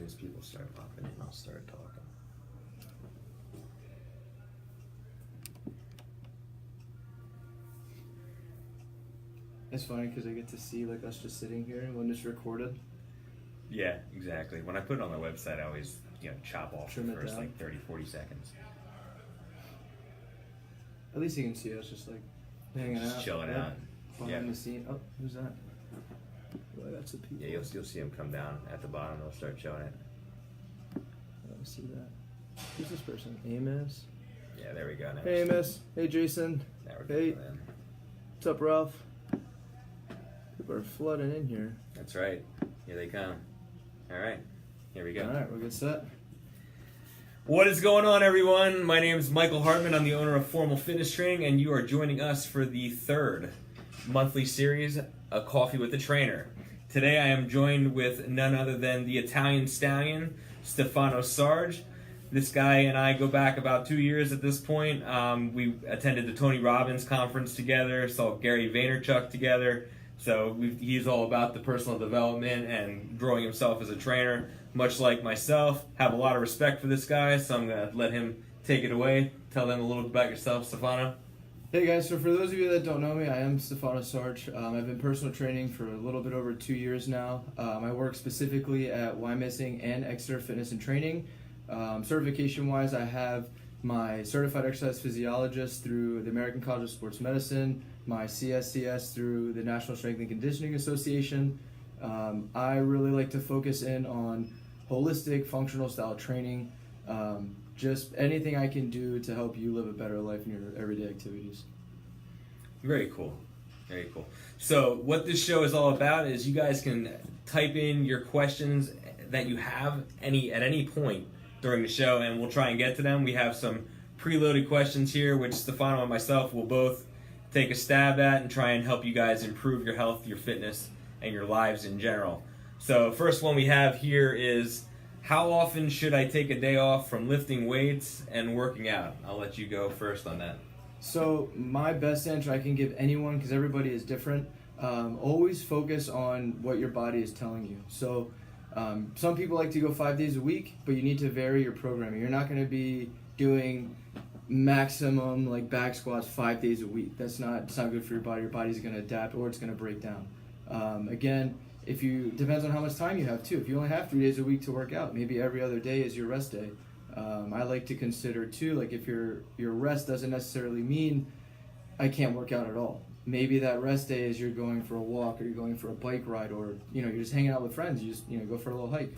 soon as people start popping in, I'll start talking. It's funny because I get to see like us just sitting here when it's recorded. Yeah, exactly. When I put it on my website, I always chop off Trim the it first down. like 30-40 seconds. At least you can see us just like hanging Just out. chilling Yeah. out. Behind Yeah. the scene. Oh, who's that? Well, that's the people. Yeah, you'll see them come down at the bottom. They'll start showing it. Let me see that. Who's this person? Amos. Yeah, there we go. Now Hey, Amos. Hey, Jason. Now we're Hey. going in. What's up, Ralph? People are flooding in here. That's right. Here they come. All right. Here we go. All right, we're good set. What is going on, everyone? My name is Michael Hartman. I'm the owner of Formal Fitness Training, and you are joining us for the third monthly series, A Coffee with the Trainer. Today I am joined with none other than the Italian stallion, Stefano Sarge. This guy and I go back about 2 years at this point. We attended the Tony Robbins conference together, saw Gary Vaynerchuk together. So he's all about the personal development and growing himself as a trainer, much like myself. Have a lot of respect for this guy, so I'm going to let him take it away. Tell them a little bit about yourself, Stefano. Hey guys, so for those of you that don't know me, I am Stefano Sarge. I've been personal training for a little bit over 2 years now. I work specifically at Wyomissing and Exeter Fitness and Training. Certification-wise, I have my Certified Exercise Physiologist through the American College of Sports Medicine, my CSCS through the National Strength and Conditioning Association. I really like to focus in on holistic functional style training, just anything I can do to help you live a better life in your everyday activities. Very cool. Very cool. So what this show is all about is you guys can type in your questions that you have at any point during the show, and we'll try and get to them. We have some preloaded questions here, which Stefano and myself will both take a stab at and try and help you guys improve your health, your fitness, and your lives in general. So first one we have here is, how often should I take a day off from lifting weights and working out? I'll let you go first on that. So my best answer I can give anyone, because everybody is different, always focus on what your body is telling you. So some people like to go 5 days a week, but you need to vary your programming. You're not going to be doing maximum like back squats 5 days a week. It's not good for your body. Your body's going to adapt or it's going to break down. Again, depends on how much time you have too. If you only have 3 days a week to work out, maybe every other day is your rest day. I like to consider too, like if your rest doesn't necessarily mean I can't work out at all. Maybe that rest day is you're going for a walk or you're going for a bike ride, or you're just hanging out with friends. You just go for a little hike.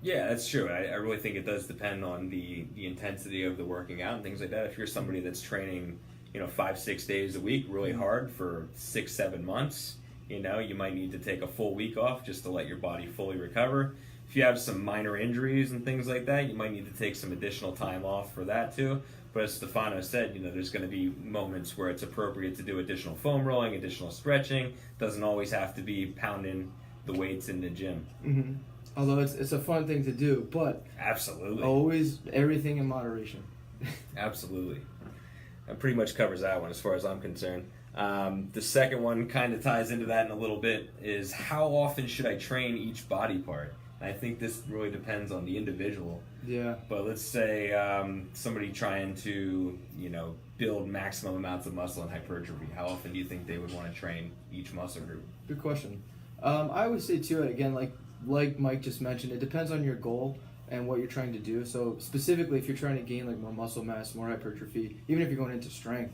Yeah, that's true. I really think it does depend on the intensity of the working out and things like that. If you're somebody that's training 5-6 days a week really hard for 6-7 months, you might need to take a full week off just to let your body fully recover. If you have some minor injuries and things like that, you might need to take some additional time off for that too. But as Stefano said, there's going to be moments where it's appropriate to do additional foam rolling, additional stretching. Doesn't always have to be pounding the weights in the gym. Mm-hmm. Although it's a fun thing to do, but Absolutely. Always everything in moderation. Absolutely. That pretty much covers that one as far as I'm concerned. The second one kind of ties into that in a little bit, is how often should I train each body part? And I think this really depends on the individual. Yeah. But let's say somebody trying to, build maximum amounts of muscle and hypertrophy. How often do you think they would want to train each muscle group? Good question. I would say too, again, like Mike just mentioned, it depends on your goal and what you're trying to do. So specifically, if you're trying to gain like more muscle mass, more hypertrophy, even if you're going into strength,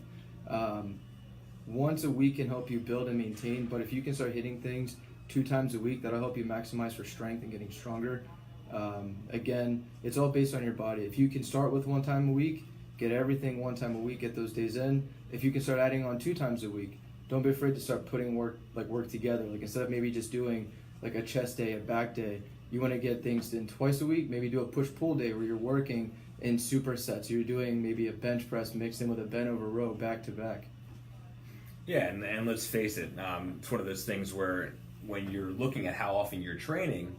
once a week can help you build and maintain. But if you can start hitting things 2 times a week, that'll help you maximize for strength and getting stronger. Again, it's all based on your body. If you can start with 1 time a week, get everything 1 time a week, get those days in. If you can start adding on 2 times a week, don't be afraid to start putting work together. Like instead of maybe just doing like a chest day, a back day, you want to get things in twice a week. Maybe do a push-pull day where you're working in supersets. You're doing maybe a bench press mixed in with a bent over row back to back. Yeah, and let's face it, it's one of those things where when you're looking at how often you're training,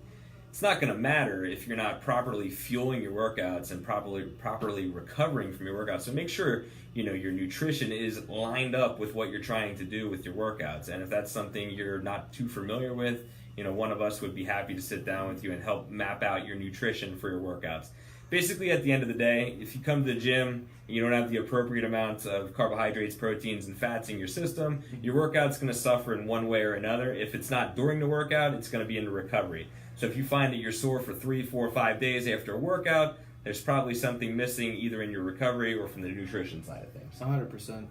it's not going to matter if you're not properly fueling your workouts and properly recovering from your workouts. So make sure your nutrition is lined up with what you're trying to do with your workouts. And if that's something you're not too familiar with, one of us would be happy to sit down with you and help map out your nutrition for your workouts. Basically, at the end of the day, if you come to the gym and you don't have the appropriate amounts of carbohydrates, proteins, and fats in your system, your workout's going to suffer in one way or another. If it's not during the workout, it's going to be in the recovery. So if you find that you're sore for 3, 4, 5 days after a workout, there's probably something missing either in your recovery or from the nutrition side of things. 100%.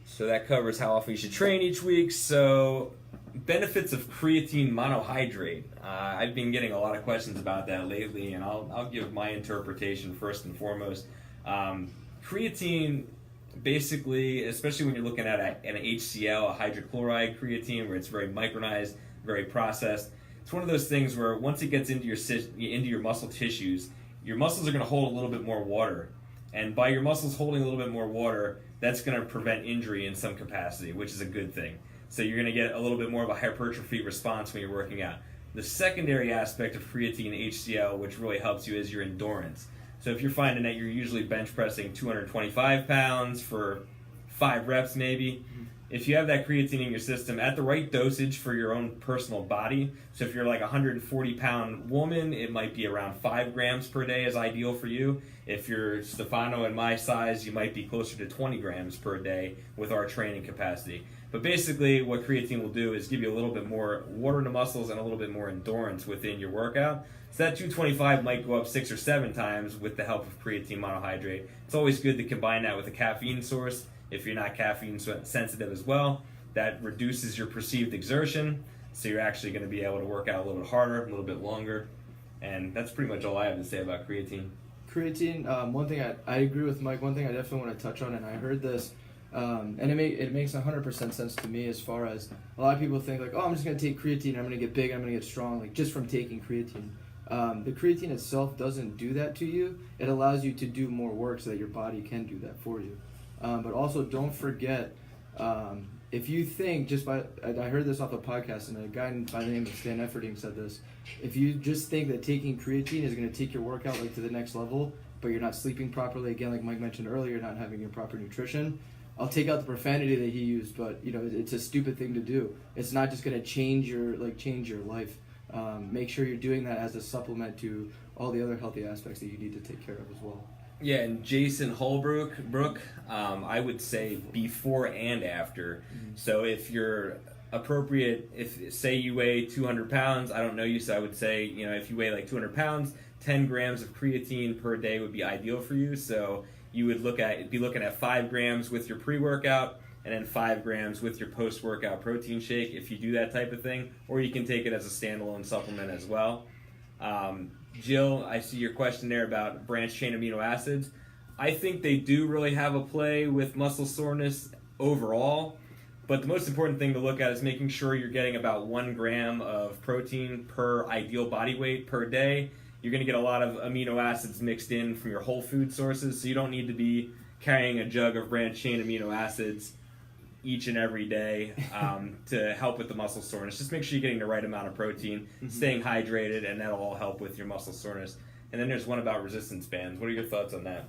So that covers how often you should train each week. So benefits of creatine monohydrate. I've been getting a lot of questions about that lately, and I'll give my interpretation first and foremost. Creatine, basically, especially when you're looking at an HCl, a hydrochloride creatine, where it's very micronized, very processed. It's one of those things where once it gets into your muscle tissues, your muscles are going to hold a little bit more water. And by your muscles holding a little bit more water, that's going to prevent injury in some capacity, which is a good thing. So you're going to get a little bit more of a hypertrophy response when you're working out. The secondary aspect of creatine HCl, which really helps you, is your endurance. So if you're finding that you're usually bench pressing 225 pounds for 5 reps maybe, if you have that creatine in your system at the right dosage for your own personal body, so if you're like a 140-pound woman, it might be around 5 grams per day is ideal for you. If you're Stefano and my size, you might be closer to 20 grams per day with our training capacity. But basically, what creatine will do is give you a little bit more water in the muscles and a little bit more endurance within your workout. So that 225 might go up 6 or 7 times with the help of creatine monohydrate. It's always good to combine that with a caffeine source. If you're not caffeine sensitive as well, that reduces your perceived exertion, so you're actually going to be able to work out a little bit harder, a little bit longer. And that's pretty much all I have to say about creatine. Creatine, one thing I agree with Mike, one thing I definitely want to touch on, and I heard this, and it makes 100% sense to me, as far as a lot of people think like, oh, I'm just going to take creatine, I'm going to get big, I'm going to get strong, like just from taking creatine. The creatine itself doesn't do that to you. It allows you to do more work so that your body can do that for you. But also don't forget, if you think I heard this off a podcast, and a guy by the name of Stan Efferding said this, if you just think that taking creatine is going to take your workout to the next level, but you're not sleeping properly, again, like Mike mentioned earlier, not having your proper nutrition, I'll take out the profanity that he used, but it's a stupid thing to do. It's not just going to change your life. Make sure you're doing that as a supplement to all the other healthy aspects that you need to take care of as well. Yeah, and Jason Holbrook, I would say before and after. Mm-hmm. So if you're appropriate, if say you weigh 200 pounds, I don't know you, so I would say, if you weigh like 200 pounds, 10 grams of creatine per day would be ideal for you. So you would be looking at 5 grams with your pre-workout, and then 5 grams with your post-workout protein shake if you do that type of thing, or you can take it as a standalone supplement as well. Jill, I see your question there about branched-chain amino acids. I think they do really have a play with muscle soreness overall, but the most important thing to look at is making sure you're getting about 1 gram of protein per ideal body weight per day. You're going to get a lot of amino acids mixed in from your whole food sources, so you don't need to be carrying a jug of branched-chain amino acids each and every day to help with the muscle soreness. Just make sure you're getting the right amount of protein, staying hydrated, and that'll all help with your muscle soreness. And then there's one about resistance bands. What are your thoughts on that?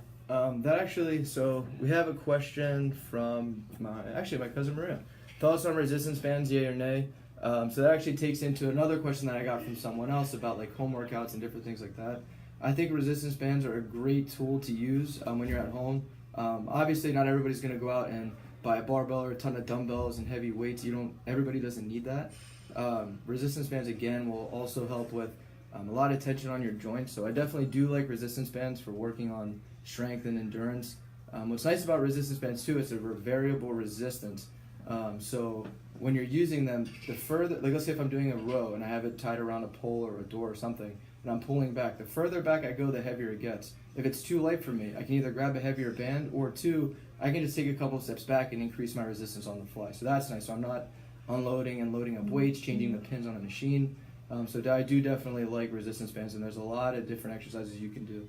So we have a question from my cousin Maria. Thoughts on resistance bands, yay or nay? So that actually takes into another question that I got from someone else about like home workouts and different things like that. I think resistance bands are a great tool to use when you're at home. Obviously, not everybody's going to go out and buy a barbell or a ton of dumbbells and heavy weights. Everybody doesn't need that. Resistance bands, again, will also help with a lot of tension on your joints. So I definitely do like resistance bands for working on strength and endurance. What's nice about resistance bands too is they're variable resistance. So when you're using them, the further, like let's say if I'm doing a row and I have it tied around a pole or a door or something, and I'm pulling back, the further back I go, the heavier it gets. If it's too light for me, I can either grab a heavier band, or 2, I can just take a couple of steps back and increase my resistance on the fly. So that's nice. So I'm not unloading and loading up weights, changing the pins on a machine. So I do definitely like resistance bands, and there's a lot of different exercises you can do.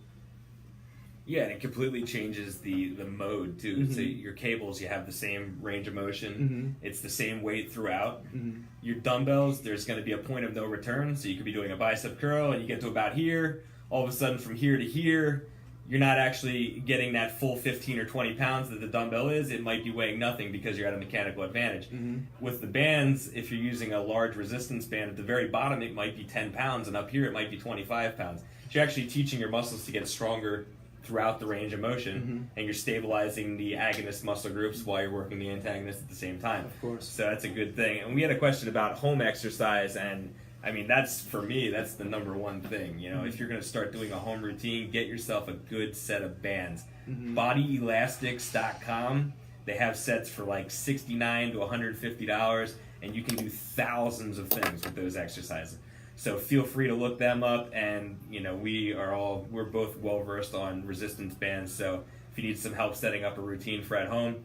Yeah, and it completely changes the mode too. Mm-hmm. So your cables, you have the same range of motion. Mm-hmm. It's the same weight throughout. Mm-hmm. Your dumbbells, there's going to be a point of no return. So you could be doing a bicep curl and you get to about here. All of a sudden, from here to here, you're not actually getting that full 15 or 20 pounds that the dumbbell is. It might be weighing nothing because you're at a mechanical advantage. Mm-hmm. With the bands, if you're using a large resistance band, at the very bottom it might be 10 pounds, and up here it might be 25 pounds. So you're actually teaching your muscles to get stronger throughout the range of motion, and you're stabilizing the agonist muscle groups while you're working the antagonist at the same time. Of course. So that's a good thing. And we had a question about home exercise, and I mean, that's, for me, that's the number one thing. You know, if you're going to start doing a home routine, get yourself a good set of bands. Bodyelastics.com, they have sets for like $69 to $150, and you can do thousands of things with those exercises. So feel free to look them up, and you know, we're both well versed on resistance bands. So if you need some help setting up a routine for at home,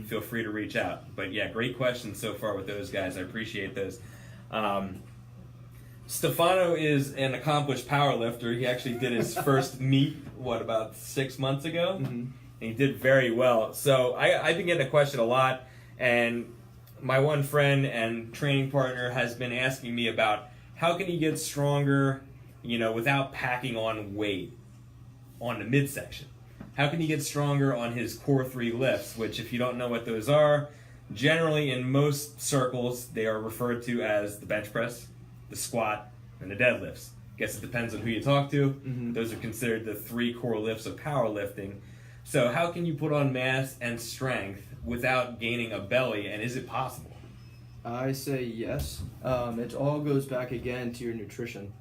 feel free to reach out. But yeah, great questions so far with those guys. I appreciate those. Stefano is an accomplished powerlifter. He actually did his first meet, about 6 months ago? And he did very well. So I've been getting a question a lot, and my one friend and training partner has been asking me about how can he get stronger, you know, without packing on weight on the midsection. How can he get stronger on his core 3 lifts, which, if you don't know what those are, generally in most circles they are referred to as the bench press, the squat, and the deadlifts. Guess it depends on who you talk to. Those are considered the 3 core lifts of powerlifting. So how can you put on mass and strength without gaining a belly, and is it possible? I say yes. It all goes back again to your nutrition.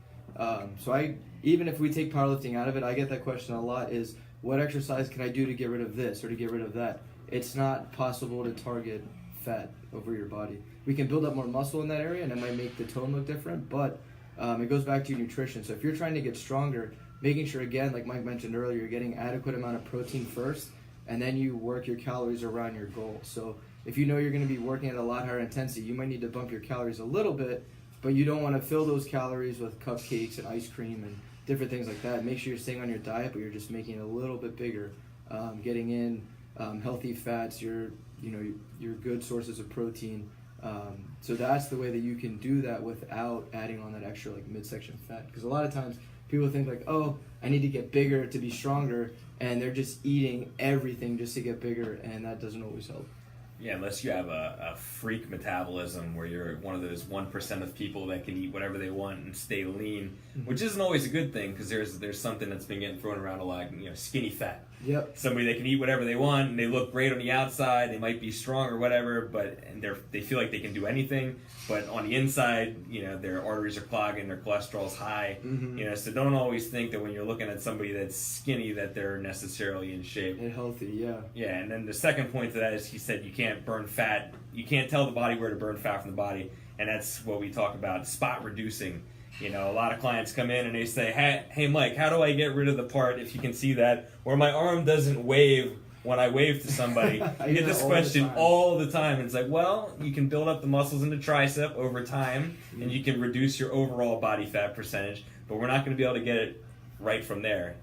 Even if we take powerlifting out of it, I get that question a lot, is what exercise can I do to get rid of this or to get rid of that? It's not possible to target fat over your body. We can build up more muscle in that area, and it might make the tone look different, but it goes back to your nutrition. So if you're trying to get stronger, making sure, again, like Mike mentioned earlier, you're getting adequate amount of protein first, and then you work your calories around your goal. So if you know you're going to be working at a lot higher intensity, you might need to bump your calories a little bit, but you don't want to fill those calories with cupcakes and ice cream and different things like that. Make sure you're staying on your diet, but you're just making it a little bit bigger, getting in healthy fats, your good sources of protein. So that's the way that you can do that without adding on that extra like midsection fat. Because a lot of times people think like, oh, I need to get bigger to be stronger, and they're just eating everything just to get bigger, and that doesn't always help. Yeah, unless you have a freak metabolism where you're one of those 1% of people that can eat whatever they want and stay lean, which isn't always a good thing, because there's something that's been getting thrown around a lot, skinny fat. Yep. Somebody that can eat whatever they want, and they look great on the outside, they might be strong or whatever, and they feel like they can do anything, but on the inside, their arteries are clogging, their cholesterol's high, so don't always think that when you're looking at somebody that's skinny that they're necessarily in shape. And healthy, yeah. Yeah, and then the second point to that is he said you can't burn fat, you can't tell the body where to burn fat from the body, and that's what we talk about, spot reducing. A lot of clients come in and they say, hey Mike, how do I get rid of the part, if you can see that, where my arm doesn't wave when I wave to somebody? You get this question all the time. And it's like, well, you can build up the muscles in the tricep over time, and you can reduce your overall body fat percentage, but we're not going to be able to get it right from there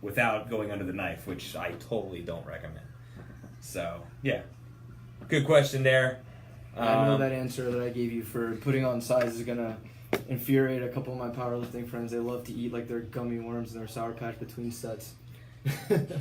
without going under the knife, which I totally don't recommend. So, yeah. Good question there. I know that answer that I gave you for putting on size is going to infuriate a couple of my powerlifting friends. They love to eat like their gummy worms and their Sour Patch between sets.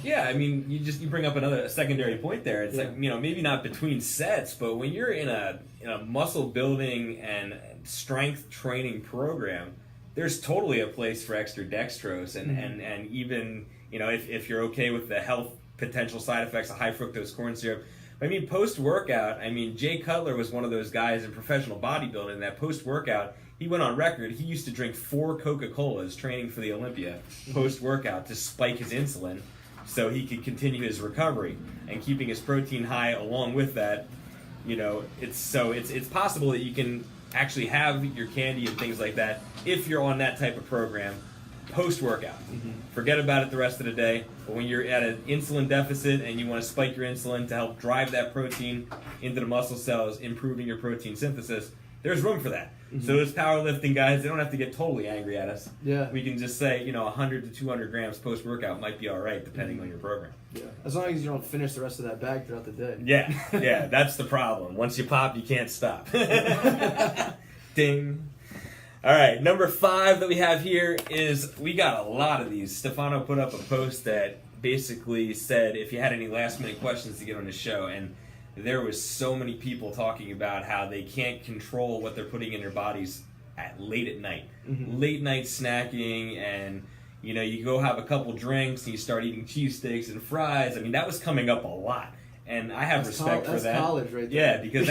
Yeah, I mean, you bring up a secondary point there. It's like, maybe not between sets, but when you're in a muscle building and strength training program, there's totally a place for extra dextrose, and even if you're okay with the health potential side effects of high fructose corn syrup. I mean, post-workout, Jay Cutler was one of those guys in professional bodybuilding that post-workout, he went on record, he used to drink 4 Coca-Colas training for the Olympia post-workout to spike his insulin so he could continue his recovery, and keeping his protein high along with that. It's possible that you can actually have your candy and things like that if you're on that type of program post-workout. Forget about it the rest of the day. But when you're at an insulin deficit and you want to spike your insulin to help drive that protein into the muscle cells, improving your protein synthesis, there's room for that. Mm-hmm. So those powerlifting guys, they don't have to get totally angry at us. Yeah. We can just say, 100 to 200 grams post-workout might be all right, depending on your program. Yeah. As long as you don't finish the rest of that bag throughout the day. Yeah, that's the problem. Once you pop, you can't stop. Ding. All right, number 5 that we have here is, we got a lot of these. Stefano put up a post that basically said if you had any last-minute questions to get on the show, and there was so many people talking about how they can't control what they're putting in their bodies late at night. Mm-hmm. Late night snacking, and you go have a couple drinks and you start eating cheesesteaks and fries. I mean, that was coming up a lot. And I have respect for that. That's college right there. Yeah, because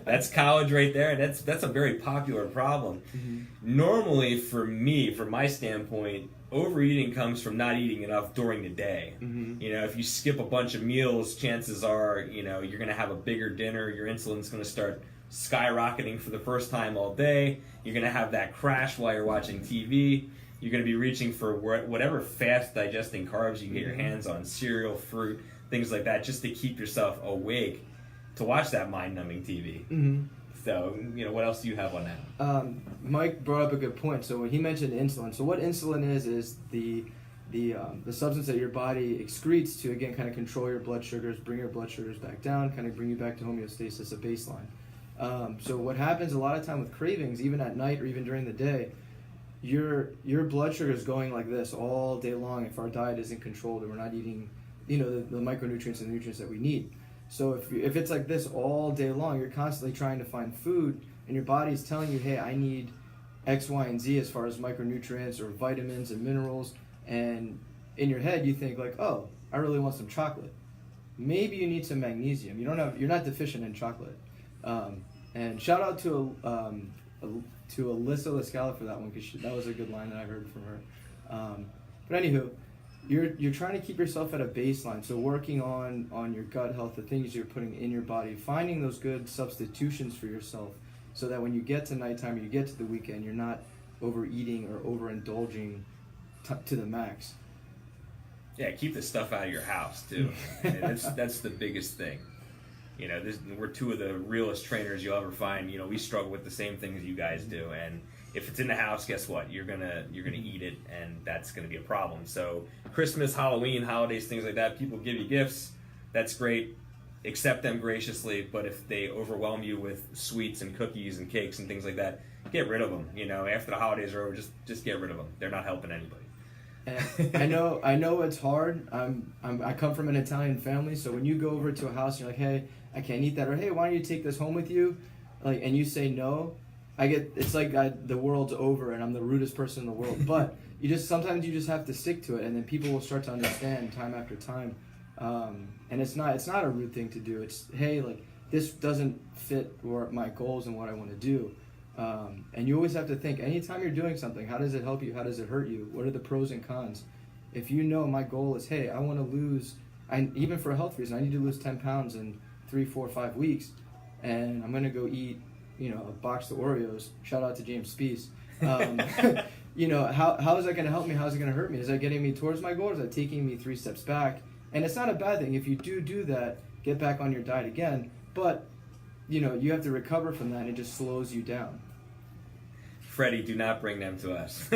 that's college right there, and that's a very popular problem. Mm-hmm. Normally, for me, from my standpoint, overeating comes from not eating enough during the day. Mm-hmm. If you skip a bunch of meals, chances are, you're going to have a bigger dinner. Your insulin's going to start skyrocketing for the first time all day. You're going to have that crash while you're watching TV. You're going to be reaching for whatever fast digesting carbs you can get your hands on, cereal, fruit, things like that, just to keep yourself awake to watch that mind-numbing TV. Mm-hmm. So, what else do you have on that? Mike brought up a good point. So when he mentioned insulin, so what insulin is the substance that your body excretes to, again, kind of control your blood sugars, bring your blood sugars back down, kind of bring you back to homeostasis, a baseline. So what happens a lot of time with cravings, even at night or even during the day, your blood sugar is going like this all day long if our diet isn't controlled and we're not eating the micronutrients and the nutrients that we need. So if it's like this all day long, you're constantly trying to find food, and your body's telling you, hey, I need X, Y, and Z as far as micronutrients or vitamins and minerals, and in your head you think like, oh, I really want some chocolate. Maybe you need some magnesium. You're not deficient in chocolate. And shout out to Alyssa Lascala for that one, because that was a good line that I heard from her. But anywho, you're trying to keep yourself at a baseline, so working on your gut health, the things you're putting in your body, finding those good substitutions for yourself, so that when you get to nighttime or you get to the weekend, you're not overeating or overindulging to the max. Yeah, keep the stuff out of your house too. That's the biggest thing. We're two of the realest trainers you'll ever find. We struggle with the same things you guys do, and if it's in the house, guess what? You're gonna eat it, and that's gonna be a problem. So Christmas, Halloween, holidays, things like that, people give you gifts. That's great. Accept them graciously, but if they overwhelm you with sweets and cookies and cakes and things like that, get rid of them. After the holidays are over, just get rid of them. They're not helping anybody. And I know it's hard. I come from an Italian family, so when you go over to a house and you're like, hey, I can't eat that, or hey, why don't you take this home with you? And you say no, it's like the world's over and I'm the rudest person in the world. But sometimes you just have to stick to it, and then people will start to understand time after time. And it's not a rude thing to do. It's, hey, this doesn't fit my goals and what I want to do. And you always have to think, anytime you're doing something, how does it help you? How does it hurt you? What are the pros and cons? If my goal is, hey, I want to lose, even for a health reason, I need to lose 10 pounds in 3, 4, 5 weeks, and I'm going to go eat, a box of Oreos. Shout out to James Spees. How is that going to help me? How is it going to hurt me? Is that getting me towards my goal? Or is that taking me 3 steps back? And it's not a bad thing. If you do that, get back on your diet again. But, you have to recover from that, and it just slows you down. Freddie, do not bring them to us.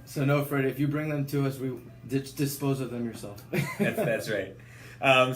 So no, Freddie, if you bring them to us, we dispose of them yourself. That's right.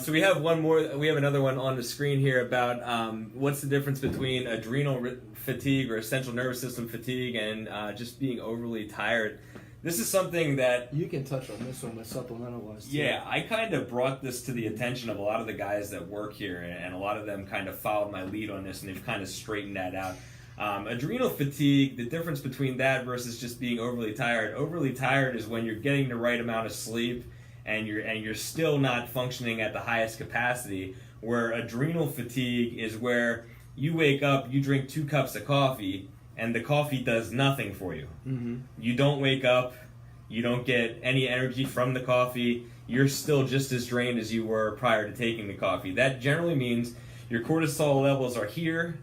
So we have another one on the screen here about what's the difference between adrenal fatigue or central nervous system fatigue and just being overly tired. This is something that... You can touch on this one with supplemental wise too. Yeah, I kind of brought this to the attention of a lot of the guys that work here, and a lot of them kind of followed my lead on this, and they've kind of straightened that out. Adrenal fatigue, the difference between that versus just being overly tired. Overly tired is when you're getting the right amount of sleep and you're still not functioning at the highest capacity, where adrenal fatigue is where you wake up, you drink 2 cups of coffee, and the coffee does nothing for you. Mm-hmm. You don't wake up, you don't get any energy from the coffee, you're still just as drained as you were prior to taking the coffee. That generally means your cortisol levels are here,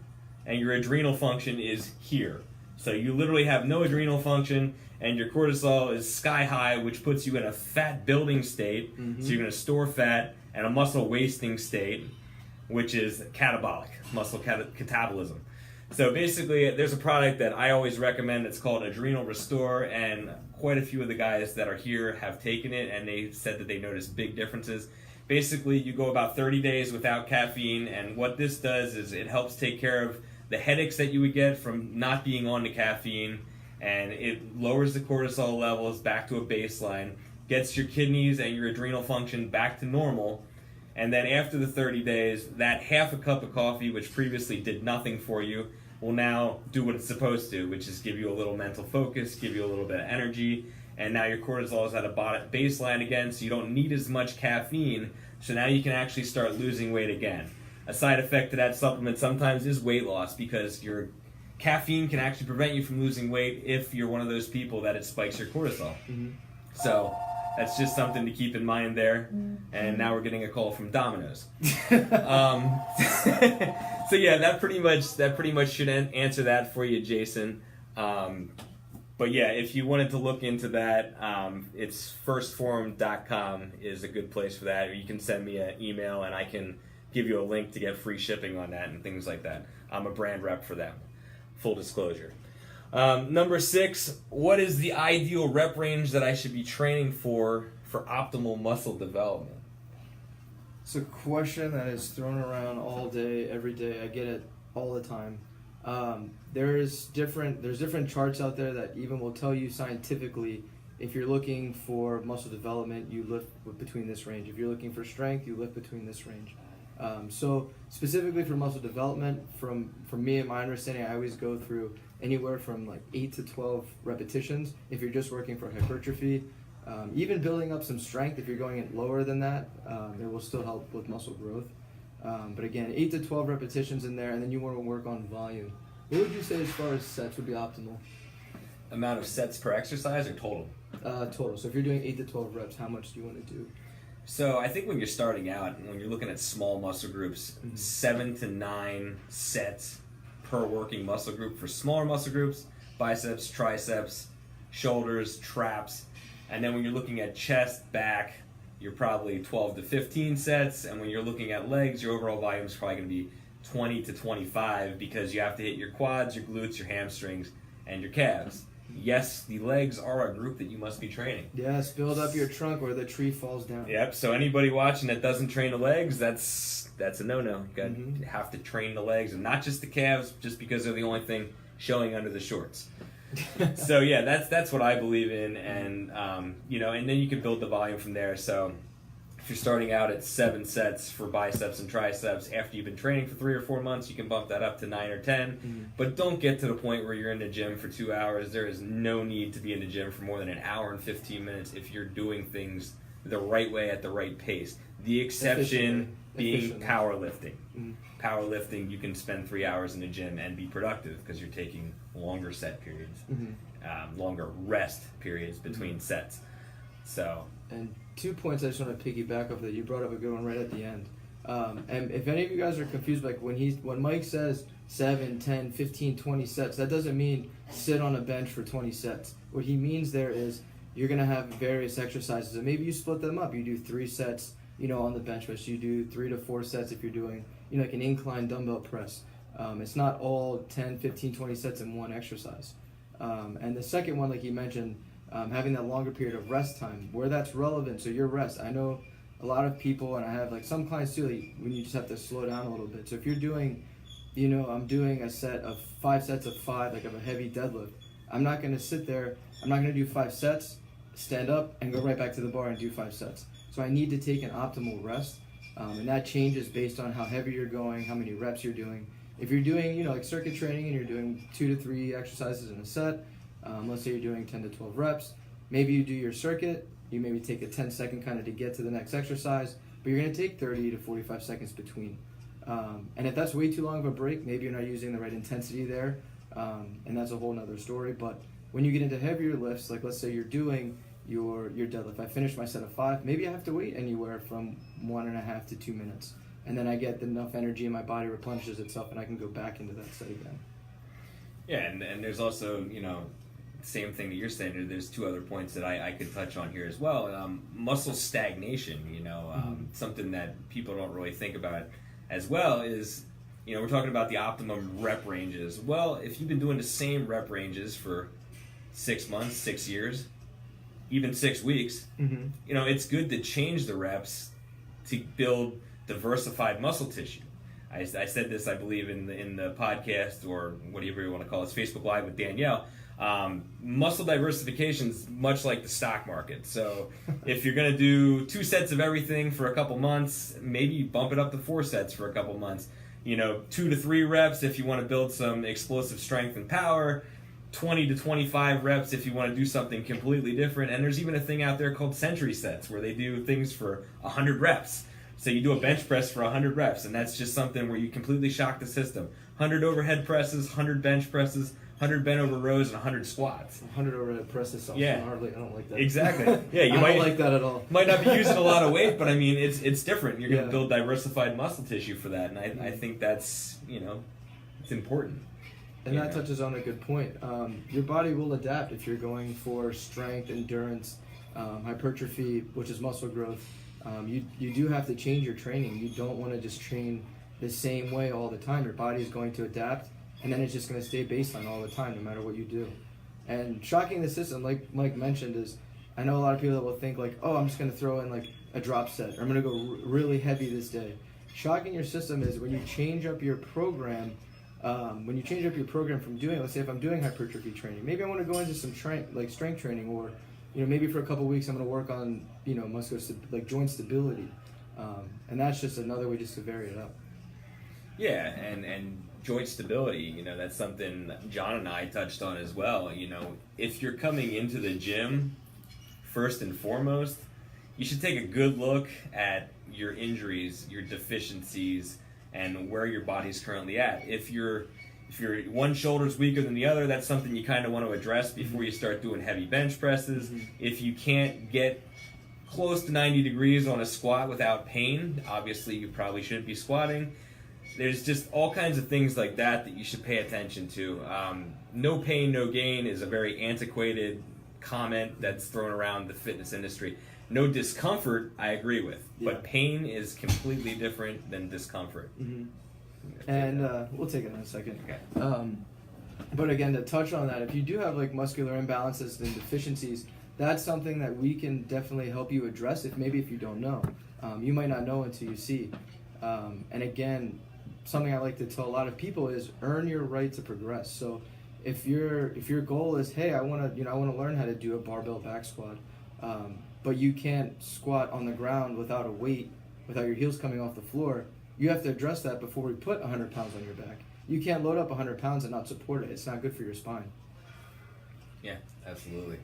and your adrenal function is here. So you literally have no adrenal function, and your cortisol is sky high, which puts you in a fat building state. Mm-hmm. So you're going to store fat, and a muscle wasting state. which is catabolic, muscle catabolism. So basically, there's a product that I always recommend. It's called Adrenal Restore, and quite a few of the guys that are here have taken it, and they said that they noticed big differences. Basically, you go about 30 days without caffeine, and what this does is it helps take care of the headaches that you would get from not being on the caffeine, and it lowers the cortisol levels back to a baseline, gets your kidneys and your adrenal function back to normal, and then after the 30 days, that half a cup of coffee, which previously did nothing for you, will now do what it's supposed to, which is give you a little mental focus, give you a little bit of energy, and now your cortisol is at a baseline again, so you don't need as much caffeine, so now you can actually start losing weight again. A side effect to that supplement sometimes is weight loss, because your caffeine can actually prevent you from losing weight if you're one of those people that it spikes your cortisol. Mm-hmm. So that's just something to keep in mind there. And now we're getting a call from Domino's. So yeah, that pretty much should answer that for you, Jason. But yeah, if you wanted to look into that, it's firstform.com is a good place for that. Or you can send me an email and I can give you a link to get free shipping on that and things like that. I'm a brand rep for them. Full disclosure. Number 6, what is the ideal rep range that I should be training for optimal muscle development? It's a question that is thrown around all day, every day. I get it all the time. There's different charts out there that even will tell you scientifically, if you're looking for muscle development, you lift between this range. If you're looking for strength, you lift between this range. So specifically for muscle development, from me and my understanding, I always go through anywhere from like 8 to 12 repetitions. If you're just working for hypertrophy, even building up some strength, if you're going in lower than that, it will still help with muscle growth. But again, 8 to 12 repetitions in there, and then you want to work on volume. What would you say as far as sets would be optimal? Amount of sets per exercise or total? Total. So if you're doing 8 to 12 reps, how much do you want to do? So I think when you're starting out, when you're looking at small muscle groups, 7 to 9 sets per working muscle group for smaller muscle groups, biceps, triceps, shoulders, traps. And then when you're looking at chest, back, you're probably 12 to 15 sets. And when you're looking at legs, your overall volume is probably going to be 20 to 25 because you have to hit your quads, your glutes, your hamstrings, and your calves. Yes, the legs are a group that you must be training. Yes, build up your trunk or the tree falls down. Yep, so anybody watching that doesn't train the legs, that's a no-no. You have to train the legs, and not just the calves, just because they're the only thing showing under the shorts. So yeah, that's what I believe in, and and then you can build the volume from there. So if you're starting out at 7 sets for biceps and triceps, after you've been training for 3 or 4 months, you can bump that up to 9 or 10. But don't get to the point where you're in the gym for 2 hours. There is no need to be in the gym for more than an hour and 15 minutes if you're doing things the right way at the right pace. The exception being powerlifting. Powerlifting, you can spend 3 hours in the gym and be productive because you're taking longer set periods, longer rest periods between sets. So. And 2 points I just want to piggyback off that. You brought up a good one right at the end. And if any of you guys are confused, like when Mike says 7, 10, 15, 20 sets, that doesn't mean sit on a bench for 20 sets. What he means there is you're going to have various exercises, and maybe you split them up. You do 3 sets, on the bench press. You do 3 to 4 sets if you're doing, like an incline dumbbell press. It's not all 10, 15, 20 sets in one exercise. And the second one, like he mentioned, having that longer period of rest time, where that's relevant to your rest. I know a lot of people, and I have like some clients too, like, when you just have to slow down a little bit. So if you're doing, I'm doing a set of 5 sets of 5, like of a heavy deadlift, I'm not going to sit there, I'm not going to do 5 sets, stand up, and go right back to the bar and do 5 sets. So I need to take an optimal rest, and that changes based on how heavy you're going, how many reps you're doing. If you're doing, like circuit training and you're doing 2 to 3 exercises in a set, let's say you're doing 10 to 12 reps, maybe you do your circuit, you maybe take a 10-second kind of to get to the next exercise, but you're going to take 30 to 45 seconds between. And if that's way too long of a break, maybe you're not using the right intensity there, and that's a whole nother story. But when you get into heavier lifts, like let's say you're doing your deadlift, I finished my set of 5, maybe I have to wait anywhere from 1.5 to 2 minutes. And then I get enough energy and my body replenishes itself and I can go back into that set again. Yeah, and there's also, same thing that you're saying. There's 2 other points that I could touch on here as well. Muscle stagnation, something that people don't really think about. as well is, we're talking about the optimum rep ranges. Well, if you've been doing the same rep ranges for 6 months, 6 years, even 6 weeks, it's good to change the reps to build diversified muscle tissue. I said this, I believe, in the podcast, or whatever you want to call it, Facebook Live with Danielle. Muscle diversification is much like the stock market. So if you're going to do 2 sets of everything for a couple months, maybe you bump it up to 4 sets for a couple months. 2 to 3 reps if you want to build some explosive strength and power. 20 to 25 reps if you want to do something completely different. And there's even a thing out there called century sets where they do things for 100 reps. So you do a bench press for 100 reps, and that's just something where you completely shock the system. 100 overhead presses, 100 bench presses, 100 bent over rows, and 100 squats. 100 overhead presses sounds hardly. I don't like that. Exactly. Yeah, I don't like that at all. Might not be using a lot of weight, but I mean, it's different. You're going to build diversified muscle tissue for that, and I think that's, it's important. And that touches on a good point. Your body will adapt if you're going for strength, endurance, hypertrophy, which is muscle growth. You do have to change your training. You don't want to just train the same way all the time. Your body is going to adapt, and then it's just going to stay baseline all the time, no matter what you do. And shocking the system, like Mike mentioned, is I know a lot of people that will think like, oh, I'm just going to throw in like a drop set, or I'm going to go really heavy this day. Shocking your system is when you change up your program. When you change up your program from doing, let's say if I'm doing hypertrophy training, maybe I want to go into some strength training, or maybe for a couple weeks I'm going to work on joint stability, and that's just another way just to vary it up. Yeah, and joint stability, that's something John and I touched on as well. If you're coming into the gym, first and foremost, you should take a good look at your injuries, your deficiencies, and where your body's currently at. If your one shoulder's weaker than the other, that's something you kind of want to address before you start doing heavy bench presses. If you can't get close to 90 degrees on a squat without pain, obviously you probably shouldn't be squatting. There's just all kinds of things like that you should pay attention to. No pain, no gain is a very antiquated comment that's thrown around the fitness industry. No discomfort, I agree with, but pain is completely different than discomfort. And we'll take it in a second. Okay. But again, to touch on that, if you do have like muscular imbalances and deficiencies, that's something that we can definitely help you address. If you don't know, you might not know until you see. And again, something I like to tell a lot of people is earn your right to progress. So if your goal is, hey, I want to learn how to do a barbell back squat. But you can't squat on the ground without a weight, without your heels coming off the floor, you have to address that before we put 100 pounds on your back. You can't load up 100 pounds and not support it. It's not good for your spine. Yeah, absolutely.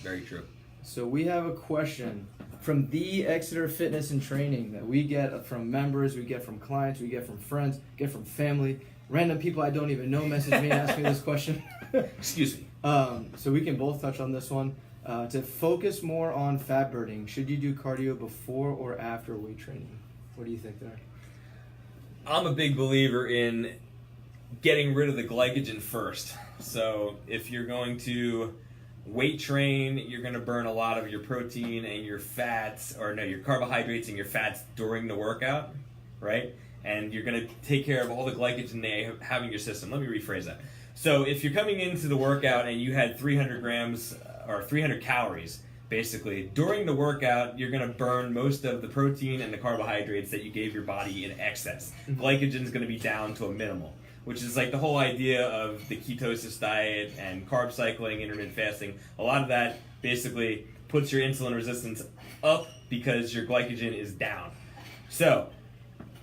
Very true. So we have a question from the Exeter Fitness and Training that we get from members, we get from clients, we get from friends, get from family. Random people I don't even know message me and ask me this question. Excuse me. So we can both touch on this one. To focus more on fat burning, should you do cardio before or after weight training? What do you think there? I'm a big believer in getting rid of the glycogen first. So if you're going to weight train, you're going to burn a lot of your protein and your fats, your carbohydrates and your fats during the workout, right? And you're going to take care of all the glycogen they have in your system. Let me rephrase that. So if you're coming into the workout and you had 300 grams or 300 calories, basically, during the workout, you're going to burn most of the protein and the carbohydrates that you gave your body in excess. Glycogen is going to be down to a minimal, which is like the whole idea of the ketosis diet and carb cycling, intermittent fasting. A lot of that basically puts your insulin resistance up because your glycogen is down. So,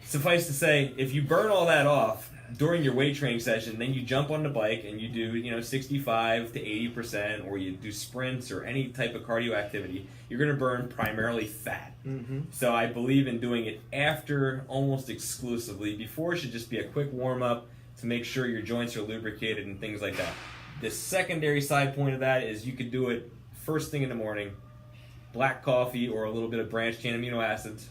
suffice to say, if you burn all that off during your weight training session, then you jump on the bike and you do 65 to 80%, or you do sprints or any type of cardio activity, you're going to burn primarily fat. So I believe in doing it after almost exclusively. Before should just be a quick warm-up to make sure your joints are lubricated and things like that. The secondary side point of that is you could do it first thing in the morning, black coffee or a little bit of branched chain amino acids,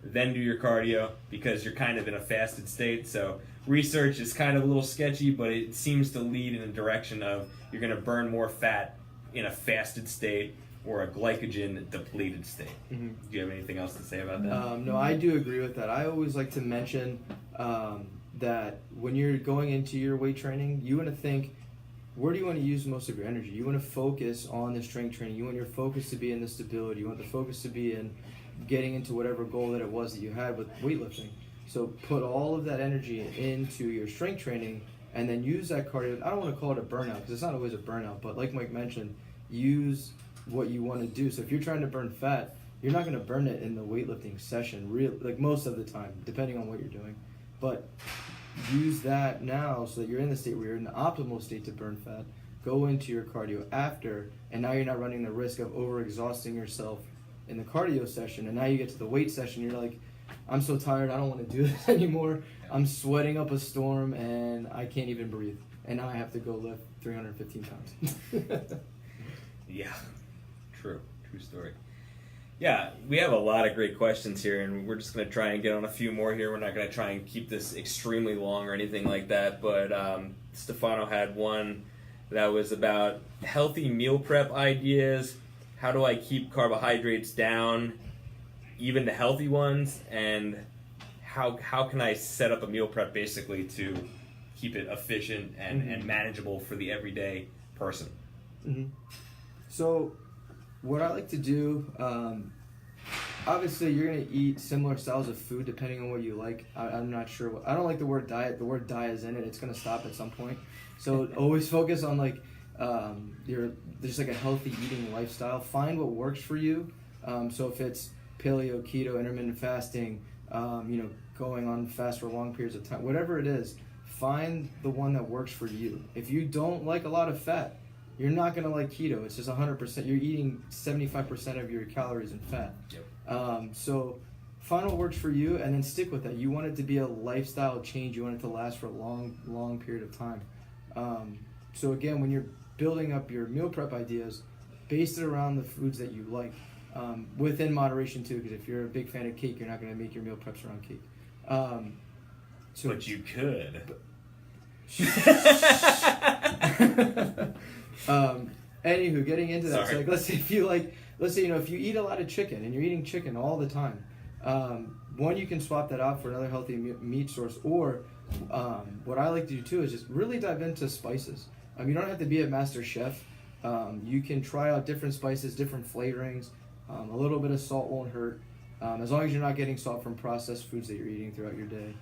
then do your cardio because you're kind of in a fasted state. So research is kind of a little sketchy, but it seems to lead in the direction of you're going to burn more fat in a fasted state or a glycogen depleted state. Mm-hmm. Do you have anything else to say about that? No, I do agree with that. I always like to mention that when you're going into your weight training, you want to think, where do you want to use most of your energy? You want to focus on the strength training. You want your focus to be in the stability. You want the focus to be in getting into whatever goal that it was that you had with weightlifting. So put all of that energy into your strength training and then use that cardio. I don't want to call it a burnout because it's not always a burnout, but like Mike mentioned, use what you want to do. So if you're trying to burn fat, you're not going to burn it in the weightlifting session, like most of the time, depending on what you're doing. But use that now so that you're in the state where you're in the optimal state to burn fat. Go into your cardio after, and now you're not running the risk of over-exhausting yourself in the cardio session. And now you get to the weight session, you're like, I'm so tired, I don't want to do this anymore. I'm sweating up a storm, and I can't even breathe. And now I have to go lift 315 pounds. Yeah, true story. Yeah, we have a lot of great questions here, and we're just going to try and get on a few more here. We're not going to try and keep this extremely long or anything like that, but Stefano had one that was about healthy meal prep ideas. How do I keep carbohydrates down, even the healthy ones, and how can I set up a meal prep basically to keep it efficient and manageable for the everyday person? Mm-hmm. So what I like to do, obviously you're going to eat similar styles of food depending on what you like. I'm not sure. I don't like the word diet. The word diet is in it. It's going to stop at some point. So always focus on like just like a healthy eating lifestyle. Find what works for you. So if it's paleo, keto, intermittent fasting, going on fast for long periods of time, whatever it is, find the one that works for you. If you don't like a lot of fat, you're not going to like keto. It's just 100%. You're eating 75% of your calories in fat. Yep. So find what works for you and then stick with that. You want it to be a lifestyle change. You want it to last for a long period of time. So again, when you're building up your meal prep ideas, base it around the foods that you like, within moderation too, because if you're a big fan of cake, you're not going to make your meal preps around cake. But you could. Anywho, getting into that, Sorry. so like, let's say if you eat a lot of chicken and you're eating chicken all the time, one, you can swap that out for another healthy meat source, or what I like to do too is just really dive into spices. You don't have to be a master chef. You can try out different spices, different flavorings. A little bit of salt won't hurt, as long as you're not getting salt from processed foods that you're eating throughout your day.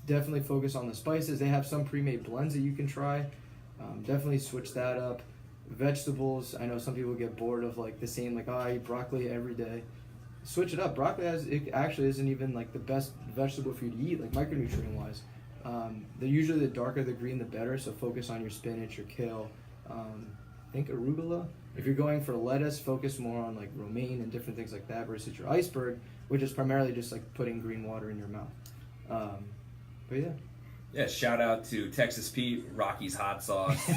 Definitely focus on the spices. They have some pre-made blends that you can try. Definitely switch that up. Vegetables, I know some people get bored of like the same, like, I eat broccoli every day. Switch it up. Broccoli it actually isn't even like the best vegetable for you to eat, like micronutrient wise. Usually the darker the green the better, so focus on your spinach, your kale, I think arugula. If you're going for lettuce, focus more on like romaine and different things like that versus your iceberg, which is primarily just like putting green water in your mouth. But yeah. Yeah, shout out to Texas Pete, Rocky's hot sauce.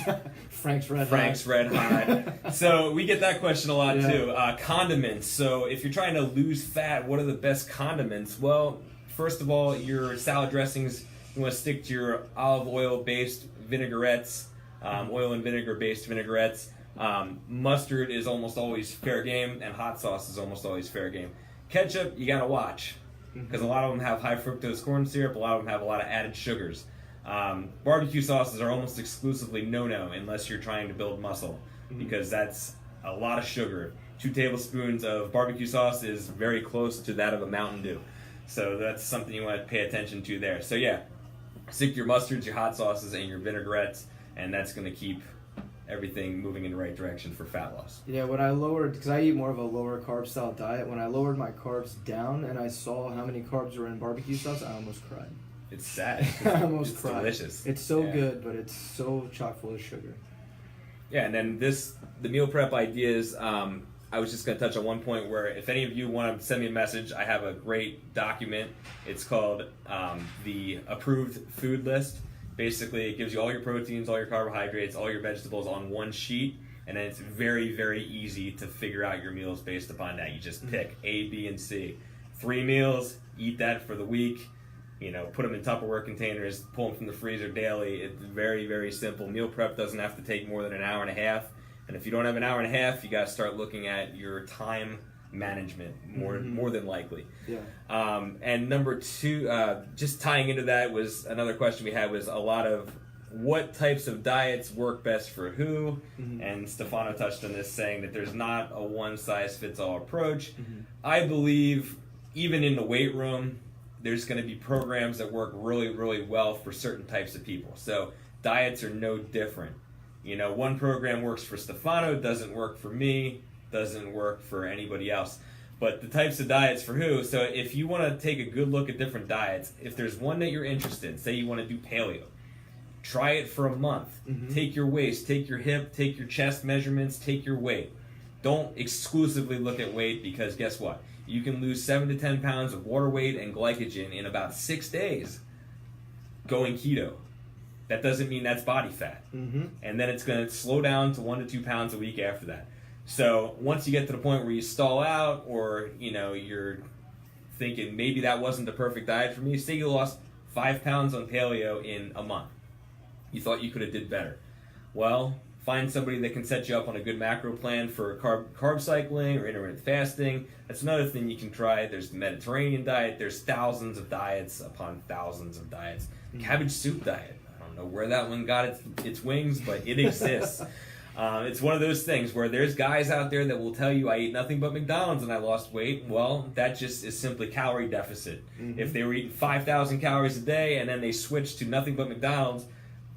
Frank's Red Hot. So we get that question a lot Yeah. too. Condiments. So if you're trying to lose fat, what are the best condiments? Well, first of all, your salad dressings, you want to stick to your olive oil-based vinaigrettes, oil and vinegar-based vinaigrettes. Mustard is almost always fair game, and hot sauce is almost always fair game. Ketchup, you got to watch, because a lot of them have high fructose corn syrup, a lot of them have a lot of added sugars. Barbecue sauces are almost exclusively no-no unless you're trying to build muscle, because that's a lot of sugar. 2 tablespoons of barbecue sauce is very close to that of a Mountain Dew. So that's something you want to pay attention to there. So yeah, stick to your mustards, your hot sauces, and your vinaigrettes, and that's going to keep everything moving in the right direction for fat loss. Yeah, when I lowered, because I eat more of a lower carb style diet, when I lowered my carbs down and I saw how many carbs were in barbecue sauce, I almost cried. It's sad. I almost it's cried. Delicious. It's so good, but it's so chock full of sugar. Yeah, and then the meal prep ideas, I was just going to touch on one point where if any of you want to send me a message, I have a great document. It's called the Approved Food List. Basically, it gives you all your proteins, all your carbohydrates, all your vegetables on one sheet, and then it's very, very easy to figure out your meals based upon that. You just pick A, B, and C. 3 meals, eat that for the week. Put them in Tupperware containers, pull them from the freezer daily. It's very, very simple. Meal prep doesn't have to take more than an hour and a half. And if you don't have an hour and a half, you got to start looking at your time management more than likely. Yeah. And number two, just tying into that was another question we had was a lot of what types of diets work best for who. And Stefano touched on this, saying that there's not a one-size-fits-all approach. I believe even in the weight room, there's going to be programs that work really, really well for certain types of people. So diets are no different. You know, one program works for Stefano, doesn't work for me, doesn't work for anybody else. But the types of diets for who, so if you want to take a good look at different diets, if there's one that you're interested in, say you want to do paleo, try it for a month. Take your waist, take your hip, take your chest measurements, take your weight. Don't exclusively look at weight, because guess what? You can lose 7 to 10 pounds of water weight and glycogen in about 6 days going keto. That doesn't mean that's body fat. And then it's going to slow down to 1 to 2 pounds a week after that. So once you get to the point where you stall out, or you know you're thinking maybe that wasn't the perfect diet for me, say you lost 5 pounds on paleo in a month. You thought you could have did better. Well, find somebody that can set you up on a good macro plan for carb cycling or intermittent fasting. That's another thing you can try. There's the Mediterranean diet. There's thousands of diets upon thousands of diets. Cabbage soup diet. I don't know where that one got its wings, but it exists. It's one of those things where there's guys out there that will tell you, I ate nothing but McDonald's and I lost weight. Well, that just is simply calorie deficit. If they were eating 5,000 calories a day and then they switched to nothing but McDonald's,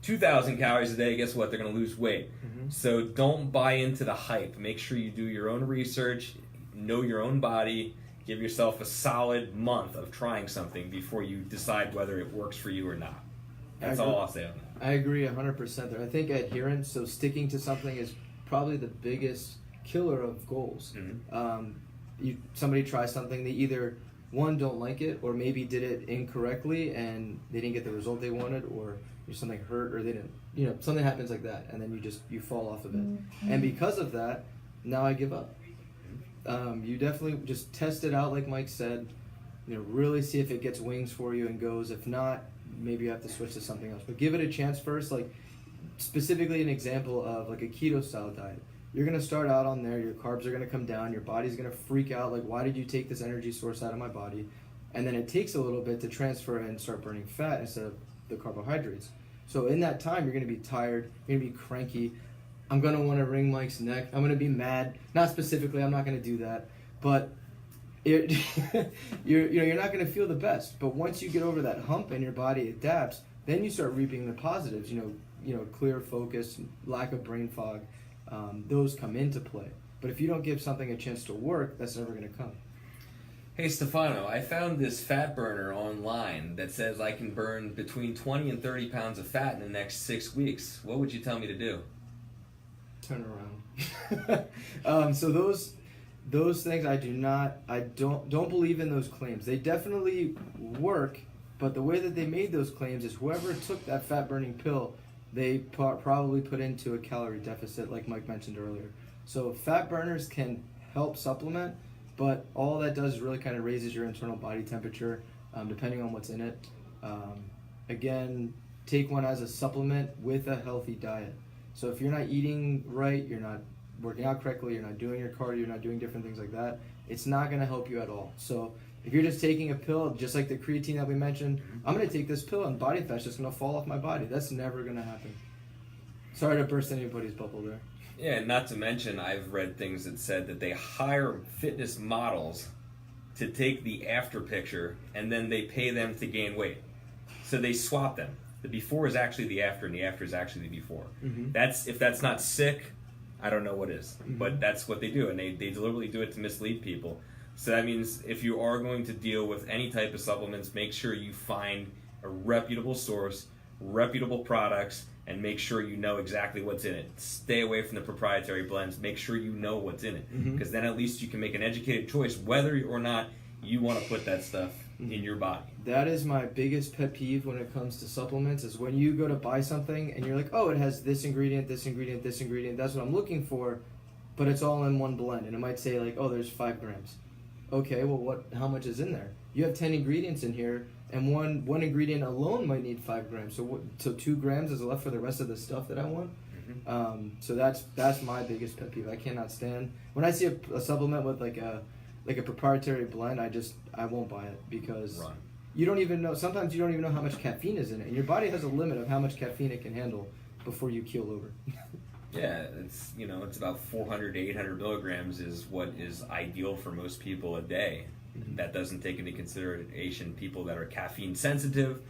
2,000 calories a day, guess what? They're going to lose weight. So don't buy into the hype. Make sure you do your own research, know your own body, give yourself a solid month of trying something before you decide whether it works for you or not. That's all I'll say on that. I agree 100% there. I think adherence, so sticking to something, is probably the biggest killer of goals. Somebody tries something, they either, one, don't like it, or maybe did it incorrectly and they didn't get the result they wanted, or something hurt, or they didn't, something happens like that, and then you fall off of it. And because of that, now I give up. You definitely just test it out, like Mike said, really see if it gets wings for you and goes. If not, maybe you have to switch to something else. But give it a chance first. Like, specifically an example of like a keto style diet. You're going to start out on there, your carbs are going to come down, your body's going to freak out, like, why did you take this energy source out of my body? And then it takes a little bit to transfer and start burning fat instead of the carbohydrates. So in that time, you're going to be tired, you're going to be cranky. I'm going to want to wring Mike's neck. I'm going to be mad. Not specifically, I'm not going to do that. But you're not going to feel the best. But once you get over that hump and your body adapts, then you start reaping the positives. Clear focus, lack of brain fog, those come into play. But if you don't give something a chance to work, that's never going to come. Hey Stefano, I found this fat burner online that says I can burn between 20 and 30 pounds of fat in the next 6 weeks. What would you tell me to do? Turn around. So those things I don't believe in those claims. They definitely work, but the way that they made those claims is whoever took that fat burning pill, they probably put into a calorie deficit, like Mike mentioned earlier. So fat burners can help supplement, but all that does is really kind of raises your internal body temperature, depending on what's in it. Again, take one as a supplement with a healthy diet. So if you're not eating right, you're not working out correctly, you're not doing your cardio, you're not doing different things like that, it's not going to help you at all. So if you're just taking a pill, just like the creatine that we mentioned, I'm going to take this pill and body fat's just going to fall off my body. That's never going to happen. Sorry to burst anybody's bubble there. Yeah, not to mention, I've read things that said that they hire fitness models to take the after picture and then they pay them to gain weight. So they swap them. The before is actually the after, and the after is actually the before. If that's not sick, I don't know what is. But that's what they do, and they deliberately do it to mislead people. So that means if you are going to deal with any type of supplements, make sure you find a reputable source, reputable products, and make sure you know exactly what's in it. Stay away from the proprietary blends. Make sure you know what's in it, because then at least you can make an educated choice whether or not you want to put that stuff in your body. That is my biggest pet peeve when it comes to supplements, is when you go to buy something and you're like, oh, it has this ingredient, this ingredient, this ingredient, that's what I'm looking for, but it's all in one blend, and it might say like, oh, there's 5 grams. Okay, well, how much is in there? You have 10 ingredients in here, and one ingredient alone might need 5 grams. So 2 grams is left for the rest of the stuff that I want? So that's my biggest pet peeve. I cannot stand when I see a supplement with like a proprietary blend. I won't buy it because you don't even know. Sometimes you don't even know how much caffeine is in it, and your body has a limit of how much caffeine it can handle before you keel over. Yeah, it's about 400 to 800 milligrams is what is ideal for most people a day. That doesn't take into consideration people that are caffeine sensitive.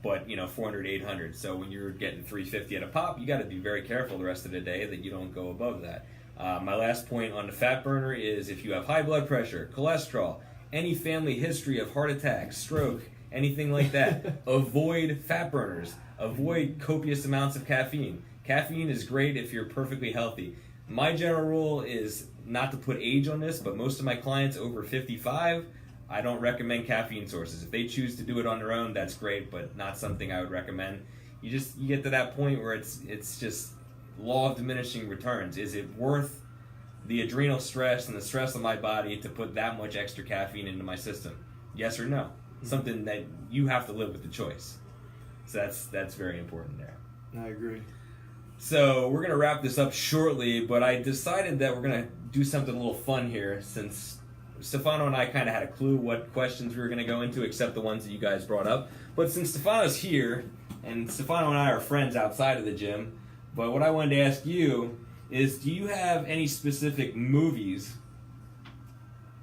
But 400 800. So when you're getting 350 at a pop, you got to be very careful the rest of the day that you don't go above that. My last point on the fat burner is if you have high blood pressure, cholesterol, any family history of heart attack, stroke, anything like that, avoid fat burners. Avoid copious amounts of caffeine. Caffeine is great if you're perfectly healthy. My general rule is not to put age on this, but most of my clients over 55, I don't recommend caffeine sources. If they choose to do it on their own, that's great, but not something I would recommend. You get to that point where it's just law of diminishing returns. Is it worth the adrenal stress and the stress on my body to put that much extra caffeine into my system? Yes or no? Something that you have to live with the choice. So that's very important there. I agree. So we're going to wrap this up shortly, but I decided that we're going to do something a little fun here since Stefano and I kind of had a clue what questions we were going to go into except the ones that you guys brought up. But since Stefano's here, and Stefano and I are friends outside of the gym, but what I wanted to ask you is, do you have any specific movies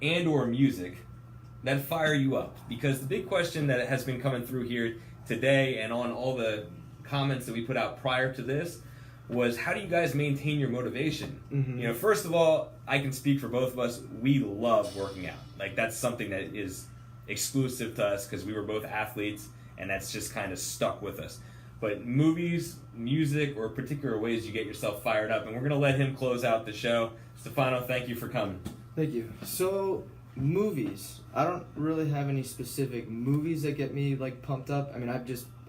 and or music that fire you up? Because the big question that has been coming through here today and on all the comments that we put out prior to this was, how do you guys maintain your motivation? First of all, I can speak for both of us. We love working out. Like, that's something that is exclusive to us because we were both athletes, and that's just kind of stuck with us. But movies, music, or particular ways you get yourself fired up, and we're going to let him close out the show. Stefano, thank you for coming. Thank you. So, movies. I don't really have any specific movies that get me like pumped up. I mean,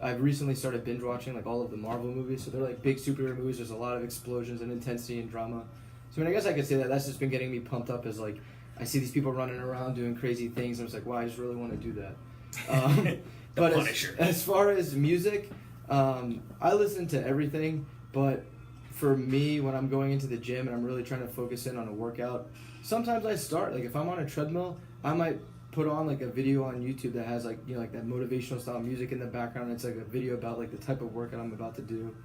I've recently started binge watching like all of the Marvel movies. So they're like big superhero movies. There's a lot of explosions and intensity and drama. So I mean, I guess I could say that that's just been getting me pumped up. Is like I see these people running around doing crazy things, and it's like, wow, I just really want to do that. But as far as music, I listen to everything. But for me, when I'm going into the gym and I'm really trying to focus in on a workout, sometimes I start, like if I'm on a treadmill, I might put on like a video on YouTube that has like, like that motivational style music in the background. It's like a video about like the type of workout I'm about to do.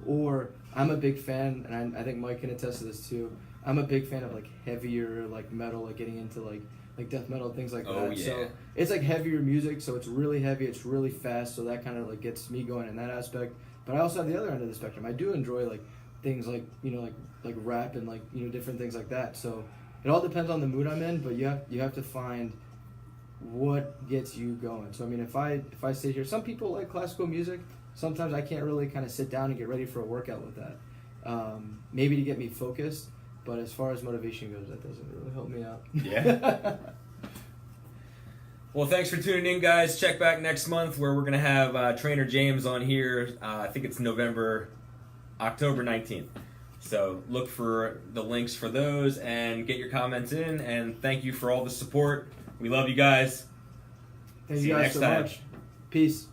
Or I'm a big fan, and I think Mike can attest to this too, I'm a big fan of like heavier like metal, like getting into like death metal, things like that. Yeah. So it's like heavier music, so it's really heavy, it's really fast, so that kind of like gets me going in that aspect. But I also have the other end of the spectrum. I do enjoy like things like like rap and like different things like that. So it all depends on the mood I'm in, but you have to find what gets you going. So I mean, if I sit here, some people like classical music. Sometimes I can't really kind of sit down and get ready for a workout with that. Maybe to get me focused, but as far as motivation goes, that doesn't really help me out. Yeah. Well, thanks for tuning in, guys. Check back next month where we're going to have Trainer James on here. I think it's October 19th. So look for the links for those and get your comments in. And thank you for all the support. We love you guys. Thank you guys so much. Peace.